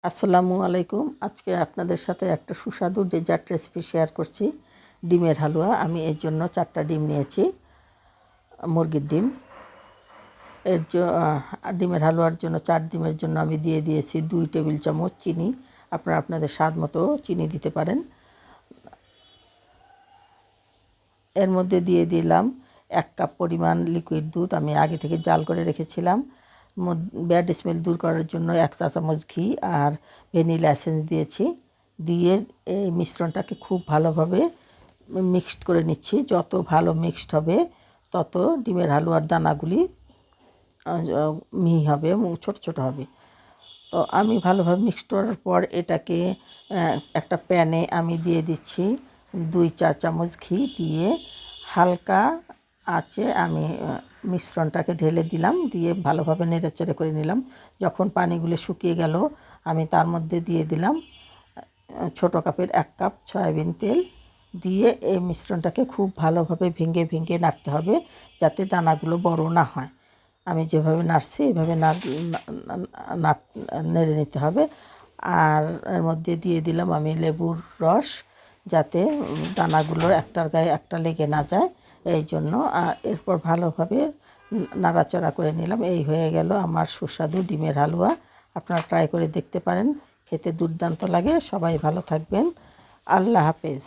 আসসালামু আলাইকুম। আজকে আপনাদের সাথে একটা সুস্বাদু ডেজার্ট রেসিপি শেয়ার করছি, ডিমের হালুয়া। আমি এর জন্য 4টা ডিম নিয়েছি, মুরগির ডিম। ডিমের হালুয়ার জন্য 4 ডিমের জন্য আমি দিয়ে দিয়েছি 2 টেবিল চামচ চিনি। আপনারা আপনাদের স্বাদ মতো চিনি দিতে পারেন। এর মধ্যে দিয়ে দিলাম 1 কাপ পরিমাণ লিকুইড দুধ, আমি আগে থেকে জাল করে রেখেছিলাম। ব্যাড স্মেল দূর করার জন্য 1 চা চামচ ঘি আর ভ্যানিলা এসেন্স দিয়েছি। দিয়ে এই মিশ্রণটাকে খুব ভালোভাবে মিক্সড করে নিচ্ছি। যত ভালো মিক্সড হবে তত ডিমের হালুয়ার দানাগুলি মিহি হবে এবং ছোট ছোট হবে। তো আমি ভালোভাবে মিক্সড করার পর এটাকে একটা প্যানে আমি দিয়ে দিচ্ছি 2 চা চামচ ঘি। দিয়ে হালকা আঁচে আমি মিশ্রণটাকে ঢেলে দিলাম, দিয়ে ভালোভাবে নেড়েচেড়ে করে নিলাম। যখন পানিগুলো শুকিয়ে গেল আমি তার মধ্যে দিয়ে দিলাম ছোটো কাপের 1 কাপ সয়াবিন তেল। দিয়ে এই মিশ্রণটাকে খুব ভালোভাবে ভেঙে ভেঙে নাড়তে হবে, যাতে দানাগুলো বড় না হয়। আমি যেভাবে নাড়ছি এইভাবে নেড়ে নিতে হবে। আর এর মধ্যে দিয়ে দিলাম আমি লেবুর রস, যাতে দানাগুলোর একটার গায়ে একটা লেগে না যায়, এই জন্য। আর এরপর ভালোভাবে নাড়াচাড়া করে নিলাম। এই হয়ে গেল আমার সুস্বাদু ডিমের হালুয়া। আপনারা ট্রাই করে দেখতে পারেন, খেতে দুর্দান্ত লাগে। সবাই ভালো থাকবেন। আল্লাহ হাফেজ।